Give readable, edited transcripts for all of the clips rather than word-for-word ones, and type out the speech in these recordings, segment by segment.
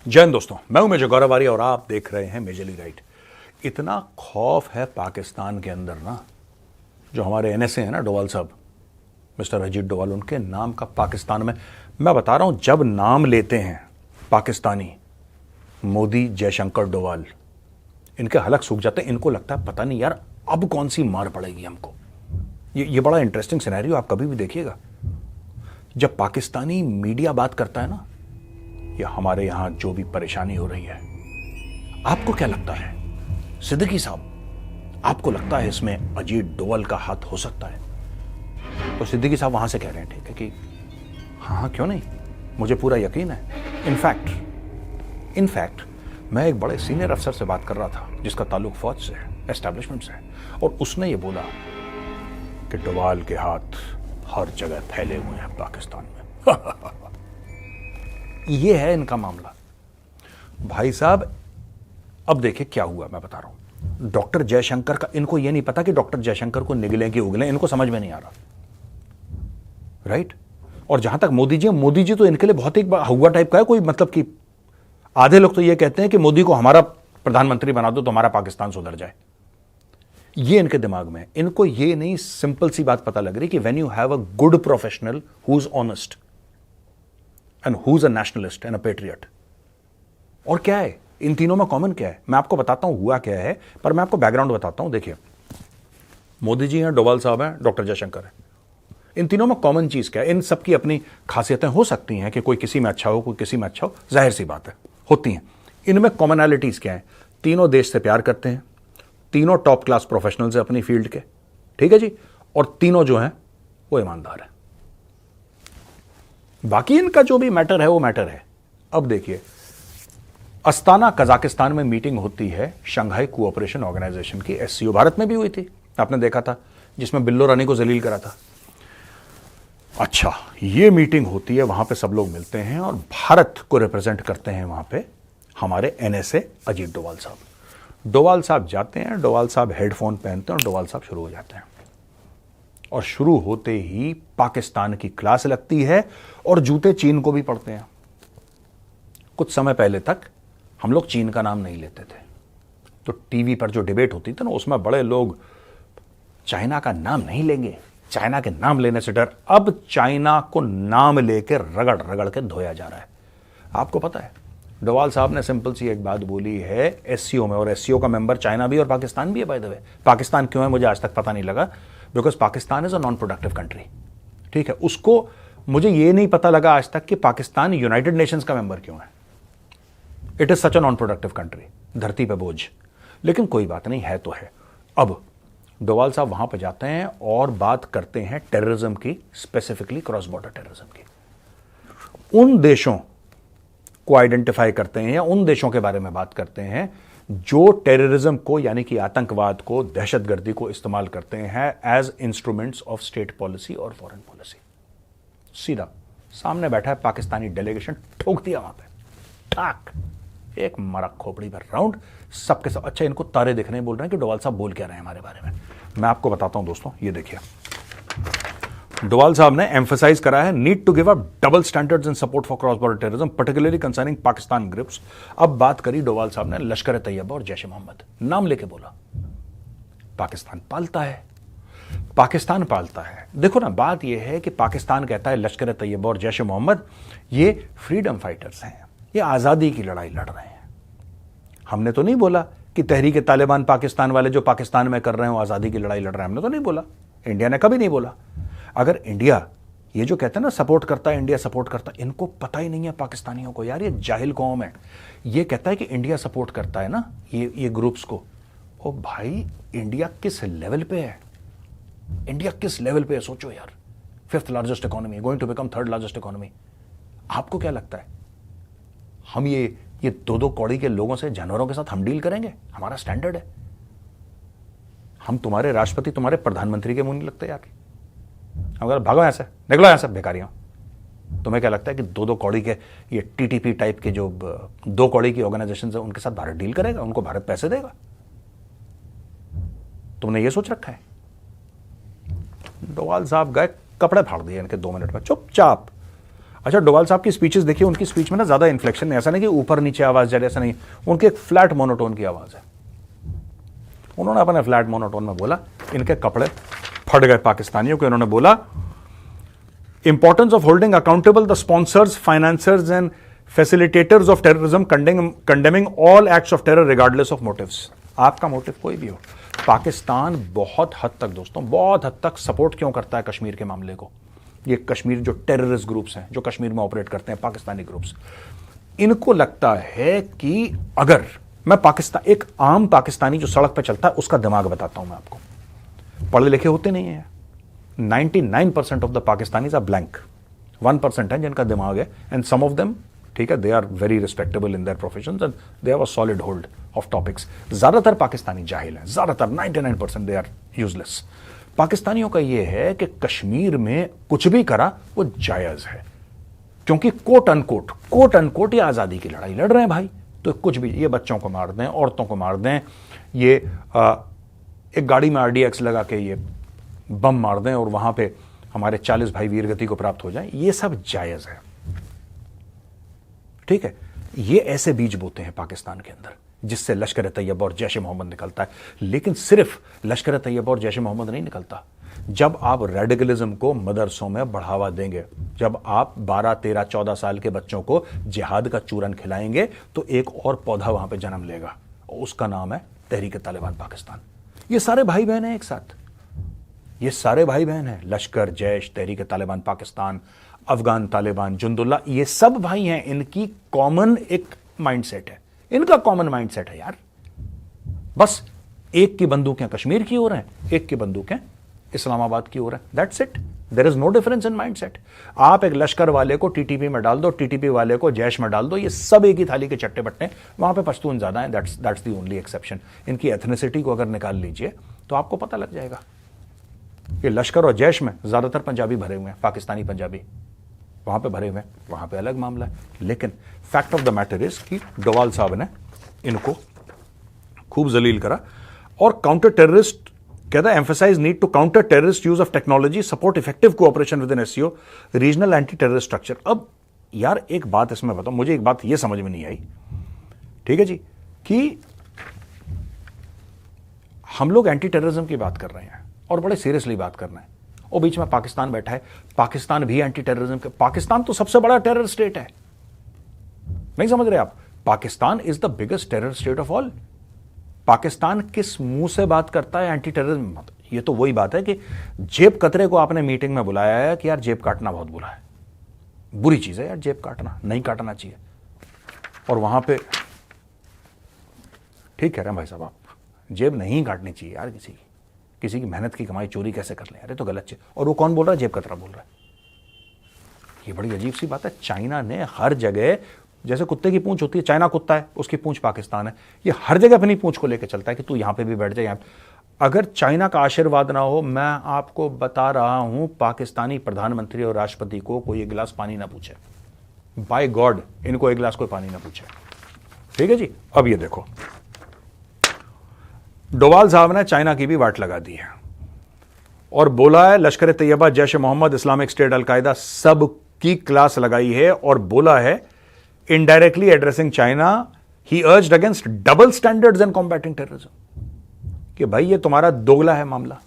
जय हिंद दोस्तों, मैं हूं मेजर गौरव आर्य और आप देख रहे हैं मेजरली राइट। इतना खौफ है पाकिस्तान के अंदर ना, जो हमारे एनएसए हैं ना, डोवाल साहब, मिस्टर अजीत डोवाल, उनके नाम का पाकिस्तान में, मैं बता रहा हूं, जब नाम लेते हैं पाकिस्तानी, मोदी, जयशंकर, डोवाल, इनके हलक सूख जाते हैं। इनको लगता है पता नहीं यार अब कौन सी मार पड़ेगी हमको। ये बड़ा इंटरेस्टिंग सिनेरियो आप कभी भी देखिएगा। जब पाकिस्तानी मीडिया बात करता है ना, या हमारे यहां जो भी परेशानी हो रही है, आपको क्या लगता है सिद्दीकी साहब, आपको लगता है इसमें अजीत डोवाल का हाथ हो सकता है? तो सिद्दीकी साहब वहां से कह रहे हैं ठीक है कि हाँ क्यों नहीं, मुझे पूरा यकीन है। इनफैक्ट मैं एक बड़े सीनियर अफसर से बात कर रहा था जिसका ताल्लुक फौज से है, एस्टैब्लिशमेंट से है, और उसने ये बोला कि डोवाल के हाथ हर जगह फैले हुए हैं पाकिस्तान में। ये है इनका मामला भाई साहब। अब देखिए क्या हुआ, मैं बता रहा हूं। डॉक्टर जयशंकर का, इनको ये नहीं पता कि डॉक्टर जयशंकर को निगलें कि उगलें, इनको समझ में नहीं आ रहा, राइट। और जहां तक मोदी जी तो इनके लिए बहुत एक हुआ टाइप का है, कोई मतलब कि आधे लोग तो ये कहते हैं कि मोदी को हमारा प्रधानमंत्री बना दो तो हमारा पाकिस्तान सुधर जाए। ये इनके दिमाग में, इनको ये नहीं सिंपल सी बात पता लग रही कि when you have a good professional who is honest and who is a nationalist and a patriot, और क्या है इन तीनों में कॉमन, क्या है मैं आपको बताता हूं हुआ क्या है, पर मैं आपको बैकग्राउंड बताता हूं। देखिए, मोदी जी हैं, डोवाल साहब हैं, डॉक्टर जयशंकर है। इन तीनों में कॉमन चीज क्या है? इन सबकी अपनी खासियतें हो सकती हैं कि कोई किसी में अच्छा हो, कोई किसी में अच्छा हो, जाहिर सी बात है, होती हैं। इनमें कॉमनैलिटीज क्या है? तीनों देश से प्यार करते हैं, तीनों टॉप क्लास प्रोफेशनल्स हैं अपनी फील्ड के, ठीक है जी, और तीनों जो हैं वो ईमानदार है। बाकी इनका जो भी मैटर है वो मैटर है। अब देखिए, अस्ताना कजाकिस्तान में मीटिंग होती है शंघाई कोऑपरेशन ऑर्गेनाइजेशन की, एससीओ, भारत में भी हुई थी, आपने देखा था, जिसमें बिल्लो रानी को जलील करा था। अच्छा, ये मीटिंग होती है, वहां पे सब लोग मिलते हैं और भारत को रिप्रेजेंट करते हैं वहां पे हमारे एनएसए अजीत डोवाल साहब। डोवाल साहब जाते हैं, डोवाल साहब हेडफोन पहनते हैं और डोवाल साहब शुरू हो जाते हैं। और शुरू होते ही पाकिस्तान की क्लास लगती है और जूते चीन को भी पड़ते हैं। कुछ समय पहले तक हम लोग चीन का नाम नहीं लेते थे, तो टीवी पर जो डिबेट होती थी ना, उसमें बड़े लोग चाइना का नाम नहीं लेंगे, चाइना के नाम लेने से डर। अब चाइना को नाम लेकर रगड़ रगड़ के धोया जा रहा है। आपको पता है, डोवाल साहब ने सिंपल सी एक बात बोली है एससीओ में, और एससीओ का मेंबर चाइना भी और पाकिस्तान भी है बाय द वे। पाकिस्तान क्यों है मुझे आज तक पता नहीं लगा, because Pakistan is a non productive country, ठीक है। उसको, मुझे ये नहीं पता लगा आज तक कि पाकिस्तान यूनाइटेड नेशंस का मेंबर क्यों है। It is such a non productive country, धरती पे बोझ, लेकिन कोई बात नहीं, है तो है। अब डोवाल साहब वहां पर जाते हैं और बात करते हैं टेररिज्म की, स्पेसिफिकली क्रॉस बॉर्डर टेररिज्म की। उन देशों को आइडेंटिफाई करते हैं या उन देशों के बारे में बात करते हैं जो टेररिज्म को, यानी कि आतंकवाद को, दहशतगर्दी को इस्तेमाल करते हैं as instruments of state policy और फॉरेन पॉलिसी। सीधा सामने बैठा है पाकिस्तानी डेलीगेशन, ठोक दिया वहां पे, ठाक, एक मरक खोपड़ी पर राउंड, सबके सब। अच्छा, इनको तारे दिख रहे हैं, बोल रहे हैं कि डोवाल साहब बोल क्या रहे हैं हमारे बारे में। मैं आपको बताता हूं दोस्तों, ये देखिए, डोवाल साहब ने एम्फसाइज करा है need to give up double standards in support for cross border terrorism particularly concerning Pakistan groups. अब बात करी डोवाल साहब ने लश्कर तैयबा और जैश ए मोहम्मद, नाम लेके बोला। पाकिस्तान पालता है, पाकिस्तान पालता है। देखो ना, बात यह है कि पाकिस्तान कहता है लश्कर तैयबा और जैश ए मोहम्मद ये फ्रीडम फाइटर्स हैं, ये आजादी की लड़ाई लड़ रहे हैं। हमने तो नहीं बोला कि तहरीक तालिबान पाकिस्तान वाले जो पाकिस्तान में कर रहे हो आजादी की लड़ाई लड़ रहे हैं, हमने तो नहीं बोला, इंडिया ने कभी नहीं बोला। अगर इंडिया, ये जो कहते हैं ना सपोर्ट करता है, इंडिया सपोर्ट करता है, इनको पता ही नहीं है पाकिस्तानियों को यार, ये जाहिल कौम है। ये कहता है कि इंडिया सपोर्ट करता है ना ये ग्रुप्स को। ओ भाई, इंडिया किस लेवल पे है, इंडिया किस लेवल पे है सोचो यार। 5th largest economy, going to become 3rd largest economy. आपको क्या लगता है हम ये 2-2 कौड़ी के लोगों से, जानवरों के साथ हम डील करेंगे? हमारा स्टैंडर्ड है। हम तुम्हारे राष्ट्रपति, तुम्हारे प्रधानमंत्री के मुंह नहीं लगते यार। अगर भागो यहां से, निकलो यहां से बेकारियों। तुम्हें क्या लगता है कि 2-2 कौड़ी के ये टीटीपी टाइप के जो 2 कौड़ी की ऑर्गेनाइजेशन है, उनके साथ भारत डील करेगा, उनको भारत पैसे देगा? तुमने ये सोच रखा है? डोवाल साहब गए, कपड़े फाड़ दिए इनके 2 मिनट में चुपचाप। अच्छा, डोवाल साहब की स्पीचेस देखिए, उनकी स्पीच में ना ज्यादा इन्फ्लेक्शन नहीं, ऐसा नहीं कि ऊपर नीचे आवाज जा रही, ऐसा नहीं, उनकी एक फ्लैट मोनोटोन की आवाज है। उन्होंने अपने फ्लैट मोनोटोन में बोला, इनके कपड़े फट गए पाकिस्तानियों के। उन्होंने बोला, importance of holding accountable the sponsors, financers and facilitators of terrorism, condemning all acts of terror regardless of motives. आपका मोटिव कोई भी हो, पाकिस्तान बहुत हद तक दोस्तों, बहुत हद तक सपोर्ट क्यों करता है कश्मीर के मामले को? ये कश्मीर जो टेररिस्ट ग्रुप्स हैं, जो कश्मीर में ऑपरेट करते हैं, पाकिस्तानी ग्रुप्स, इनको लगता है कि अगर मैं पाकिस्तान, एक आम पाकिस्तानी जो सड़क पर चलता है उसका दिमाग बताता हूं मैं आपको, पढ़े लिखे होते नहीं है, 99% of the Pakistanis are blank, 1% है जिनका दिमाग है, एंड सम ऑफ देम, ठीक है, they are very respectable in their professions and they have a solid hold of topics. ज्यादातर पाकिस्तानी जाहिल हैं, ज्यादातर 99% दे आर यूजलेस। पाकिस्तानियों का यह है कि कश्मीर में कुछ भी करा वो जायज है, क्योंकि कोट अनकोट ये आजादी की लड़ाई लड़ रहे हैं भाई, तो कुछ भी, ये बच्चों को मार दें, औरतों को मार दें, ये एक गाड़ी में RDX लगा के ये बम मार दें और वहां पे हमारे 40 भाई वीरगति को प्राप्त हो जाएं, ये सब जायज है, ठीक है। ये ऐसे बीज बोते हैं पाकिस्तान के अंदर जिससे लश्कर तैयबा और जैश ए मोहम्मद निकलता है। लेकिन सिर्फ लश्कर तैयबा और जैश ए मोहम्मद नहीं निकलता। जब आप रेडिकलिज्म को मदरसों में बढ़ावा देंगे, जब आप 12, 13, 14 साल के बच्चों को जिहाद का चूरन खिलाएंगे, तो एक और पौधा वहां पे जन्म लेगा और उसका नाम है तहरीक तालिबान पाकिस्तान। ये सारे भाई बहन हैं एक साथ, ये सारे भाई बहन हैं, लश्कर, जैश, तहरीक तालिबान पाकिस्तान, अफगान तालिबान, जुंदुल्ला, ये सब भाई हैं। इनकी कॉमन एक माइंडसेट है, इनका कॉमन माइंडसेट है यार। बस एक की बंदूकें कश्मीर की ओर हैं, एक की बंदूकें इस्लामाबाद की ओर है, that's it. There is no difference in mindset. आप एक लश्कर वाले को टीटीपी में डाल दो, टीटीपी वाले को जैश में डाल दो, ये सब एक ही थाली के चट्टे बट्टे। वहां पे पश्तून ज्यादा है, दैट्स द ओनली एक्सेप्शन। इनकी एथनिसिटी को अगर निकाल लीजिए तो आपको पता लग जाएगा। ये लश्कर और जैश में ज्यादातर पंजाबी भरे हुए हैं, पाकिस्तानी पंजाबी वहां पे भरे हुए हैं, वहां पे अलग मामला है। लेकिन fact of the matter is कि डोवाल साहब ने इनको खूब जलील करा। और काउंटर टेररिस्ट कहता है, emphasize need to counter terrorist use of technology, support effective cooperation with an SCO, regional anti terrorist structure. अब यार एक बात इसमें बताओ, मुझे एक बात यह समझ में नहीं आई, ठीक है जी, कि हम लोग एंटी टेररिज्म की बात कर रहे हैं और बड़े सीरियसली बात कर रहे हैं, और बीच में पाकिस्तान बैठा है। पाकिस्तान भी एंटी टेररिज्म के, पाकिस्तान तो सबसे बड़ा टेरर स्टेट है, नहीं समझ रहे आप? Pakistan is the biggest terror state of all. Pakistan किस मुंह से बात करता है एंटी टेररिज्म? ये तो वही बात है कि जेब कतरे को आपने मीटिंग में बुलाया है कि यार जेब काटना बहुत बुरा है, बुरी चीज है यार, जेब काटना नहीं काटना चाहिए। और वहां पे ठीक कह रहे हैं भाई साहब, आप जेब नहीं काटनी चाहिए यार, किसी की मेहनत की कमाई चोरी कैसे कर ले, अरे तो गलत चीज। और वो कौन बोल रहा है? जेब कतरा बोल रहा है। ये बड़ी अजीब सी बात है। चाइना ने हर जगह, जैसे कुत्ते की पूंछ होती है, चाइना कुत्ता है, उसकी पूंछ पाकिस्तान है, ये हर जगह अपनी पूंछ को लेकर चलता है कि तू यहां पे भी बैठ जाए। अगर चाइना का आशीर्वाद ना हो, मैं आपको बता रहा हूं, पाकिस्तानी प्रधानमंत्री और राष्ट्रपति को कोई एक गिलास पानी ना पूछे, बाय गॉड इनको एक गिलास कोई पानी ना पूछे, ठीक है जी। अब ये देखो, डोवाल साहब ने चाइना की भी वाट लगा दी है और बोला है लश्कर तैयबा, जैश ए मोहम्मद, इस्लामिक स्टेट, अलकायदा सब की क्लास लगाई है। और बोला है इनडायरेक्टली एड्रेसिंग चाइना, ही अर्ज्ड अगेंस्ट डबल स्टैंडर्ड्स इन कॉम्बैटिंग टेररिज्म, कि भाई ये तुम्हारा दोगला है मामला,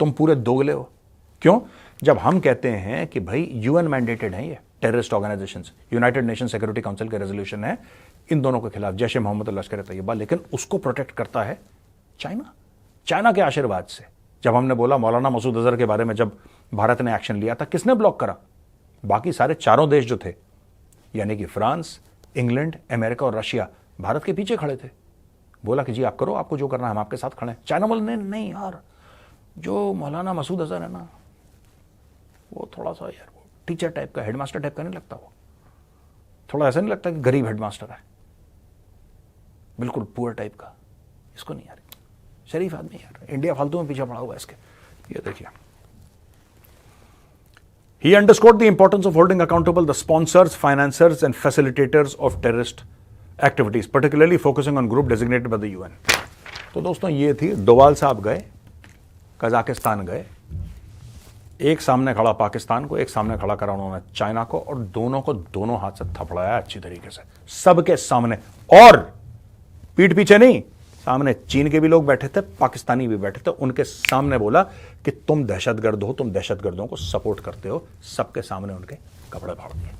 तुम पूरे दोगले हो। क्यों? जब हम कहते हैं कि भाई UN मैंडेटेड है ये terrorist organisations, United nation security council के रेजोल्यूशन है इन दोनों के खिलाफ, जैश ए मोहम्मद और लश्कर तैयबा, लेकिन उसको प्रोटेक्ट करता है चाइना के आशीर्वाद से। जब हमने बोला मौलाना मसूद अजहर के बारे में, जब भारत ने एक्शन लिया था, किसने ब्लॉक करा? बाकी सारे चारों देश जो थे, यानी कि फ्रांस, इंग्लैंड, अमेरिका और रशिया, भारत के पीछे खड़े थे। बोला कि जी आप करो, आपको जो करना है, हम आपके साथ खड़े हैं। चाइना बोले नहीं यार, जो मौलाना मसूद अजहर है ना, वो थोड़ा सा यार वो टीचर टाइप का, हेडमास्टर टाइप का नहीं लगता, वो थोड़ा ऐसा नहीं लगता कि गरीब हेडमास्टर है, बिल्कुल पुअर टाइप का, इसको नहीं यार, शरीफ आदमी यार, इंडिया फालतू में पीछे पड़ा हुआ है इसके। ये देखिए, he underscored the importance of holding accountable the sponsors, financiers and facilitators of terrorist activities, particularly focusing on group designated by the UN। तो दोस्तों ये थी, डोवाल साहब गए, कजाकिस्तान गए, एक सामने खड़ा पाकिस्तान को, एक सामने खड़ा करा उन्होंने चाइना को, और दोनों को दोनों हाथ से थपड़ाया अच्छी तरीके से, सबके सामने। और पीठ पीछे नहीं, सामने चीन के भी लोग बैठे थे, पाकिस्तानी भी बैठे थे, उनके सामने बोला कि तुम दहशतगर्द हो, तुम दहशतगर्दों को सपोर्ट करते हो। सबके सामने उनके कपड़े फाड़ दिए।